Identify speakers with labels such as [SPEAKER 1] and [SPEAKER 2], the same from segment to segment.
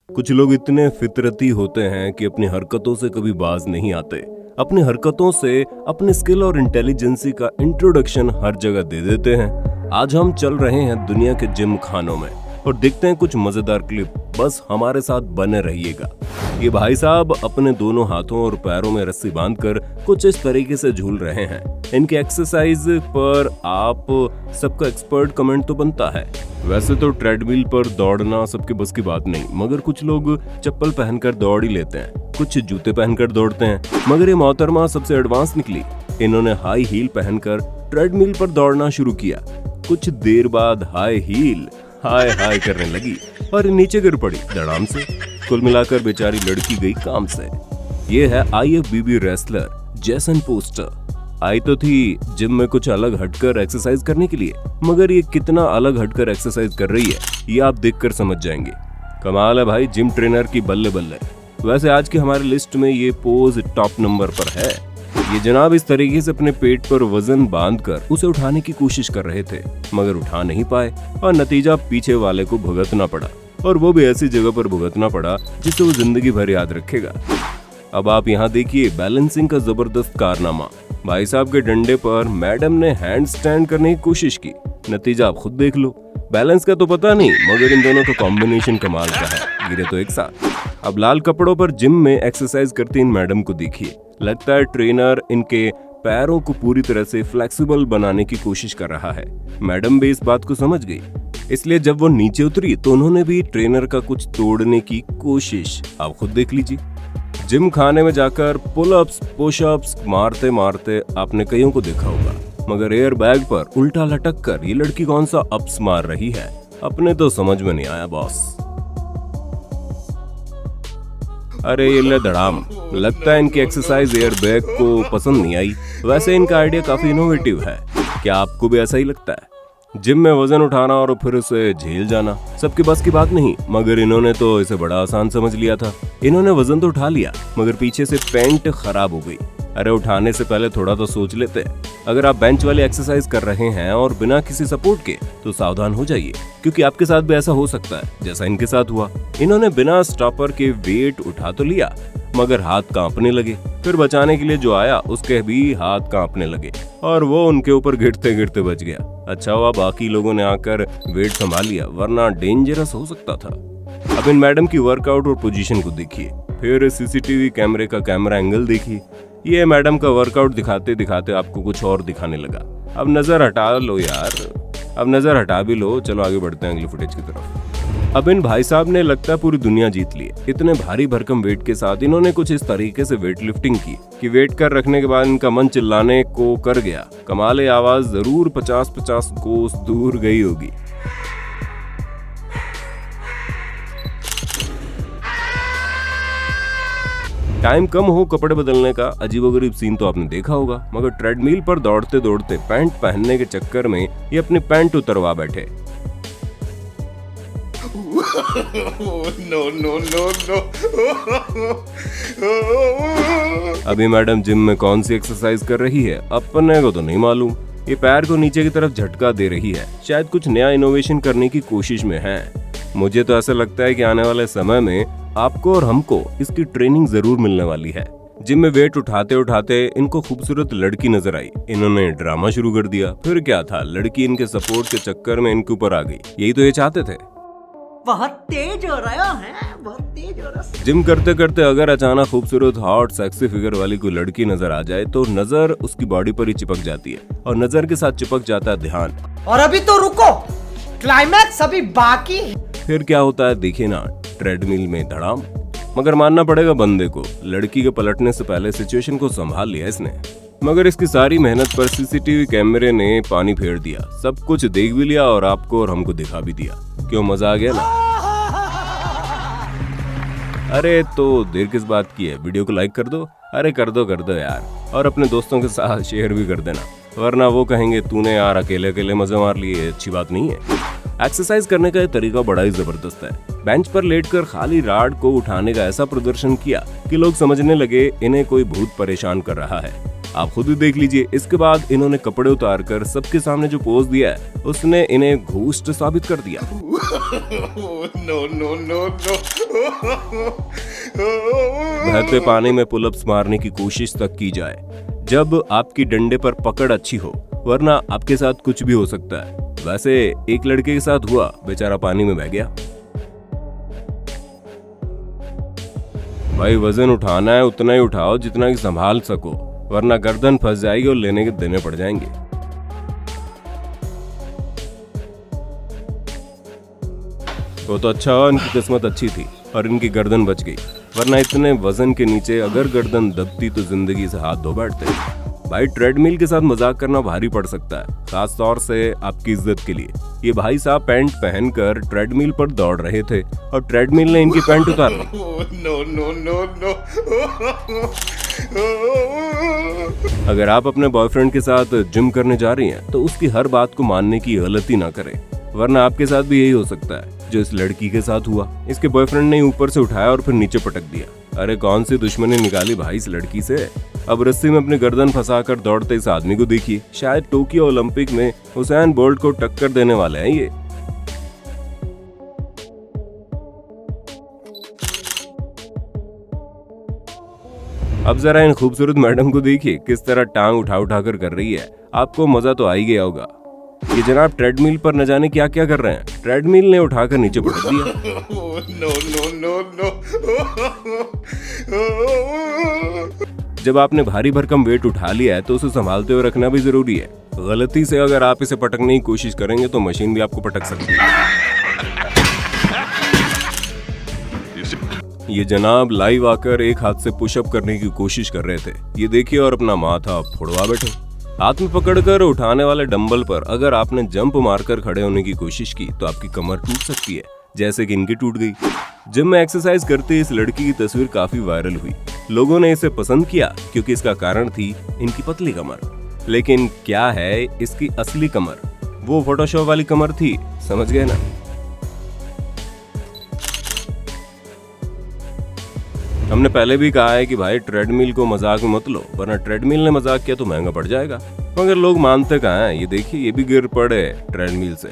[SPEAKER 1] कुछ लोग इतने फितरती होते हैं कि अपनी हरकतों से कभी बाज नहीं आते। अपनी हरकतों से अपने स्किल और इंटेलिजेंसी का इंट्रोडक्शन हर जगह दे देते हैं। आज हम चल रहे हैं दुनिया के जिम खानों में और देखते हैं कुछ मजेदार क्लिप। बस हमारे साथ बने रहिएगा। ये भाई साहब अपने दोनों हाथों और पैरों में रस्सी बांधकर कुछ इस तरीके से झूल रहे हैं। इनके एक्सरसाइज पर आप सबका एक्सपर्ट कमेंट तो बनता है। वैसे तो ट्रेडमिल पर दौड़ना सबके बस की बात नहीं, मगर कुछ लोग चप्पल पहनकर दौड़ ही लेते हैं, कुछ जूते पहनकर दौड़ते हैं। मगर ये मोहतरमा सबसे एडवांस निकली। इन्होंने हाई हील पहनकर ट्रेडमिल पर दौड़ना शुरू किया। कुछ देर बाद हाई हील हाय हाय करने लगी और नीचे गिर पड़ी धड़ाम से। कुल मिलाकर बेचारी लड़की गई काम से। ये है IFBB रेसलर जेसन पोस्टर। आई तो थी जिम में कुछ अलग हटकर एक्सरसाइज करने के लिए, मगर ये कितना अलग हटकर एक्सरसाइज कर रही है ये आप देखकर समझ जाएंगे। कमाल है भाई जिम ट्रेनर की, बल्ले बल्ले। वैसे आज की हमारी लिस्ट में ये पोज टॉप नंबर पर है। ये जनाब इस तरीके से अपने पेट पर वजन बांधकर उसे उठाने की कोशिश कर रहे थे, मगर उठा नहीं पाए और नतीजा पीछे वाले को भुगतना पड़ा, और वो भी ऐसी जगह पर भुगतना पड़ा जिसे वो जिंदगी भर याद रखेगा। अब आप यहाँ देखिए बैलेंसिंग का जबरदस्त कारनामा। भाई साहब के डंडे पर मैडम ने हैंड स्टैंड करने की कोशिश की, नतीजा आप खुद देख लो। बैलेंस का तो पता नहीं, मगर इन दोनों का कॉम्बिनेशन कमाल का है, गिरे तो एक साथ। अब लाल कपड़ों पर जिम में एक्सरसाइज करती इन मैडम को देखिए। लगता है ट्रेनर इनके पैरों को पूरी तरह से फ्लेक्सिबल बनाने की कोशिश कर रहा है। मैडम भी इस बात को समझ गई, इसलिए जब वो नीचे उतरी तो उन्होंने भी ट्रेनर का कुछ तोड़ने की कोशिश। आप खुद देख लीजिए। जिम खाने में जाकर पुलअप्स पुशअप्स मारते मारते आपने कईयों को देखा होगा, मगर एयर बैग पर उल्टा लटक कर ये लड़की कौन सा अप्स मार रही है, अपने तो समझ में नहीं आया बॉस। अरे ये ले धड़ाम। लगता है इनकी एक्सरसाइज एयर बैग को पसंद नहीं आई। वैसे इनका आइडिया काफी इनोवेटिव है। क्या आपको भी ऐसा ही लगता है? जिम में वजन उठाना और फिर उसे झेल जाना सबके बस की बात नहीं, मगर इन्होंने तो इसे बड़ा आसान समझ लिया था। इन्होंने वजन तो उठा लिया, मगर पीछे से पैंट खराब हो गई। अरे उठाने से पहले थोड़ा तो सोच लेते। अगर आप बेंच वाली एक्सरसाइज कर रहे हैं और बिना किसी सपोर्ट के, तो सावधान हो जाइए, क्योंकि आपके साथ भी ऐसा हो सकता है जैसा इनके साथ हुआ। इन्होंने बिना स्टॉपर के वेट उठा तो लिया, मगर हाथ कांपने लगे। फिर बचाने के लिए जो आया उसके भी हाथ कांपने लगे और वो उनके ऊपर गिरते गिरते बच गया। अच्छा हुआ बाकी लोगों ने आकर वेट संभाल लिया, वरना डेंजरस हो सकता था। अब इन मैडम की वर्कआउट और पोजीशन को देखिए, फिर CCTV कैमरे का कैमरा एंगल देखिए। ये मैडम का वर्कआउट दिखाते दिखाते आपको कुछ और दिखाने लगा। अब नजर हटा लो यार, अब नजर हटा भी लो। चलो आगे बढ़ते हैं अगली फुटेज की तरफ। अब इन भाई साहब ने लगता है पूरी दुनिया जीत ली। इतने भारी भरकम वेट के साथ इन्होंने कुछ इस तरीके से वेट लिफ्टिंग की कि वेट कर रखने के बाद इनका मन चिल्लाने को कर गया। कमाल आवाज जरूर 50-50 कोस दूर गई होगी। टाइम कम हो कपड़े बदलने का अजीबोगरीब सीन तो आपने देखा होगा, मगर ट्रेडमिल पर दौड़ते दौड़ते पैंट पहनने के चक्कर में ये अपनी पैंट उतरवा बैठे। नो। अभी मैडम जिम में कौन सी एक्सरसाइज कर रही है अपने को तो नहीं मालूम। ये पैर को नीचे की तरफ झटका दे रही है, शायद कुछ नया इनोवेशन करने की कोशिश में है। मुझे तो ऐसा लगता है कि आने वाले समय में आपको और हमको इसकी ट्रेनिंग जरूर मिलने वाली है। जिम में वेट उठाते उठाते इनको खूबसूरत लड़की नजर आई। इन्होंने ड्रामा शुरू कर दिया। फिर क्या था, लड़की इनके सपोर्ट के चक्कर में इनके ऊपर आ गई। यही तो ये चाहते थे।
[SPEAKER 2] बहुत तेज हो रहा है, बहुत तेज हो रहा है।
[SPEAKER 1] जिम करते करते अगर अचानक खूबसूरत हॉट सेक्सी फिगर वाली कोई लड़की नजर आ जाए तो नजर उसकी बॉडी पर ही चिपक जाती है, और नजर के साथ चिपक जाता है ध्यान।
[SPEAKER 2] और अभी तो रुको, क्लाइमैक्स अभी बाकी है।
[SPEAKER 1] फिर क्या होता है देखिए ना, ट्रेडमिल में धड़ाम। मगर मानना पड़ेगा बंदे को, लड़की के पलटने से पहले सिचुएशन को संभाल लिया इसने। मगर इसकी सारी मेहनत पर CCTV कैमरे ने पानी फेर दिया। सब कुछ देख भी लिया और आपको और हमको दिखा भी दिया। क्यों, मजा आ गया ना? अरे तो देर किस बात की है, वीडियो को लाइक कर दो। अरे कर दो यार, और अपने दोस्तों के साथ शेयर भी कर देना, वरना वो कहेंगे तूने यार अकेले अकेले मजे मार लिए, अच्छी बात नहीं है। एक्सरसाइज करने का ये तरीका बड़ा ही जबरदस्त है। बेंच पर लेटकर खाली राड को उठाने का ऐसा प्रदर्शन किया कि लोग समझने लगे इन्हें कोई भूत परेशान कर रहा है। आप खुद ही देख लीजिए। इसके बाद इन्होंने कपड़े उतारकर सबके सामने जो पोज दिया है उसने इन्हें घोस्ट साबित कर दिया।
[SPEAKER 3] No, no, no, no.
[SPEAKER 1] बहते पानी में पुलअप्स मारने की कोशिश तक की जाए जब आपकी डंडे पर पकड़ अच्छी हो, वरना आपके साथ कुछ भी हो सकता है। वैसे एक लड़के के साथ हुआ, बेचारा पानी में बह गया। भाई वजन उठाना है उतना ही उठाओ जितना कि संभाल सको, वरना गर्दन फंस जाएगी और लेने के देने पड़ जाएंगे। वो तो अच्छा हुआ इनकी किस्मत अच्छी थी और इनकी गर्दन बच गई, वरना इतने वजन के नीचे अगर गर्दन दबती तो जिंदगी से हाथ धो बैठते। भाई ट्रेडमिल के साथ मजाक करना भारी पड़ सकता है, खास तौर से आपकी इज्जत के लिए। ये भाई साहब पैंट पहनकर ट्रेडमिल पर दौड़ रहे थे और ट्रेडमिल ने इनकी पैंट उतार ली।
[SPEAKER 3] No, no, no, no.
[SPEAKER 1] अगर आप अपने बॉयफ्रेंड के साथ जिम करने जा रही हैं तो उसकी हर बात को मानने की गलती ना करें, वरना आपके साथ भी यही हो सकता है जो इस लड़की के साथ हुआ। इसके बॉयफ्रेंड ने ऊपर से उठाया और फिर नीचे पटक दिया। अरे कौन सी दुश्मनी निकाली भाई इस लड़की से। अब रस्सी में अपनी गर्दन फंसाकर दौड़ते इस आदमी को देखिए, शायद टोक्यो ओलंपिक में हुसैन बोल्ट को टक्कर देने वाले हैं ये। अब जरा इन खूबसूरत मैडम को देखिए किस तरह टांग उठा उठा कर रही है। आपको मजा तो आ ही गया होगा। ये जनाब ट्रेडमिल पर न जाने क्या क्या कर रहे हैं। ट्रेडमिल ने उठाकर नीचे पटक दिया।
[SPEAKER 3] No, no, no, no.
[SPEAKER 1] जब आपने भारी भरकम वेट उठा लिया है तो उसे संभालते हुए रखना भी जरूरी है। गलती से अगर आप इसे पटकने की कोशिश करेंगे तो मशीन भी आपको पटक सकती है। ये जनाब लाइव आकर एक हाथ से पुशअप करने की कोशिश कर रहे थे, ये देखिए, और अपना माथा फोड़वा बैठे। हाथ में पकड़कर उठाने वाले डंबल पर अगर आपने जंप मारकर खड़े होने की कोशिश की तो आपकी कमर टूट सकती है, जैसे कि इनकी टूट गई। जिम में एक्सरसाइज करते इस लड़की की तस्वीर काफी वायरल हुई। लोगों ने इसे पसंद किया क्योंकि इसका कारण थी इनकी पतली कमर। लेकिन क्या है इसकी असली कमर? वो फोटोशॉप वाली कमर थी, समझ गए ना। हमने पहले भी कहा है कि भाई ट्रेडमिल को मजाक में मत लो, वरना ट्रेडमिल ने मजाक किया तो महंगा पड़ जाएगा। मगर लोग मानते कहाँ हैं। ये देखिए, ये भी गिर पड़े ट्रेडमिल से।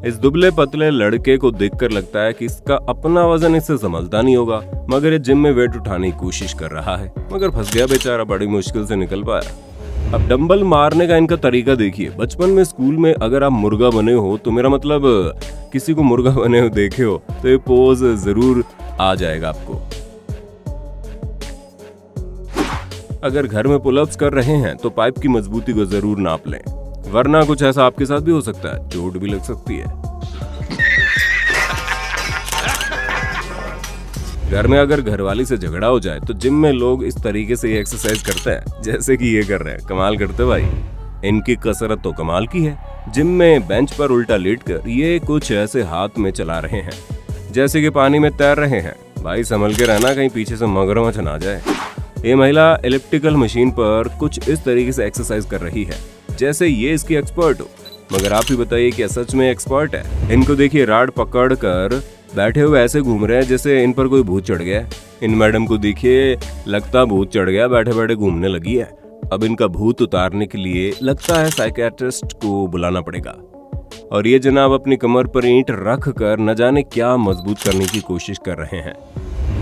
[SPEAKER 1] इस दुबले पतले लड़के को देखकर लगता है कि इसका अपना वजन इससे संभलता नहीं होगा, मगर ये जिम में वेट उठाने की कोशिश कर रहा है, मगर फंस गया बेचारा, बड़ी मुश्किल से निकल पाया। अब डंबल मारने का इनका तरीका देखिए। बचपन में स्कूल में अगर आप मुर्गा बने हो, तो मेरा मतलब किसी को मुर्गा बने हो देखे हो, तो ये पोज जरूर आ जाएगा आपको। अगर घर में पुलअप्स कर रहे हैं तो पाइप की मजबूती को जरूर नाप लें, वरना कुछ ऐसा आपके साथ भी हो सकता है, चोट भी लग सकती है। घर में अगर घरवाली से झगड़ा हो जाए तो जिम में लोग इस तरीके से एक्सरसाइज करते हैं, जैसे कि ये कर रहे हैं। कमाल करते भाई, इनकी कसरत तो कमाल की है। जिम में बेंच पर उल्टा लेटकर ये कुछ ऐसे हाथ में चला रहे हैं जैसे कि पानी में तैर रहे हैं। भाई संभल के रहना, कहीं पीछे से मगरमच्छ ना जाए। ये महिला एलिप्टिकल मशीन पर कुछ इस तरीके से एक्सरसाइज कर रही है जैसे ये इसकी एक्सपर्ट हो। मगर आप ही बताइए, क्या सच में एक्सपर्ट है? इनको देखिए, राड पकड़ कर बैठे हुए ऐसे घूम रहे हैं जैसे इन पर कोई भूत चढ़ गया है। इन मैडम को देखिए, लगता भूत चढ़ गया, बैठे बैठे घूमने लगी है। अब इनका भूत उतारने के लिए लगता है साइकियाट्रिस्ट को बुलाना पड़ेगा। और ये जनाब अपनी कमर पर ईंट रख कर न जाने क्या मजबूत करने की कोशिश कर रहे हैं।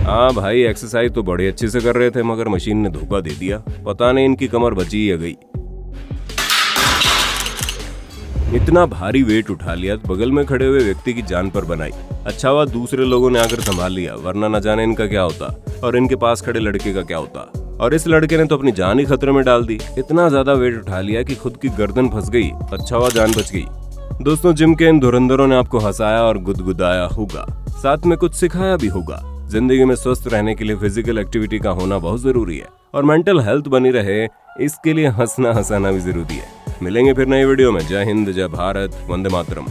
[SPEAKER 1] हाँ भाई, एक्सरसाइज तो बड़े अच्छे से कर रहे थे, मगर मशीन ने धोखा दे दिया। पता नहीं इनकी कमर बची या गई। इतना भारी वेट उठा लिया तो बगल में खड़े हुए व्यक्ति की जान पर बनाई। अच्छा हुआ दूसरे लोगों ने आकर संभाल लिया, वरना न जाने इनका क्या होता और इनके पास खड़े लड़के का क्या होता। और इस लड़के ने तो अपनी जान ही खतरे में डाल दी। इतना ज्यादा वेट उठा लिया कि खुद की गर्दन फंस गई। अच्छा हुआ जान बच गई। दोस्तों, जिम के इन धुरंधरों ने आपको हंसाया और गुदगुदाया होगा, साथ में कुछ सिखाया भी होगा। जिंदगी में स्वस्थ रहने के लिए फिजिकल एक्टिविटी का होना बहुत जरूरी है और मेंटल हेल्थ बनी रहे, इसके लिए हंसना हंसाना भी जरूरी है। मिलेंगे फिर नई वीडियो में। जय हिंद, जय भारत, वंदे मातरम।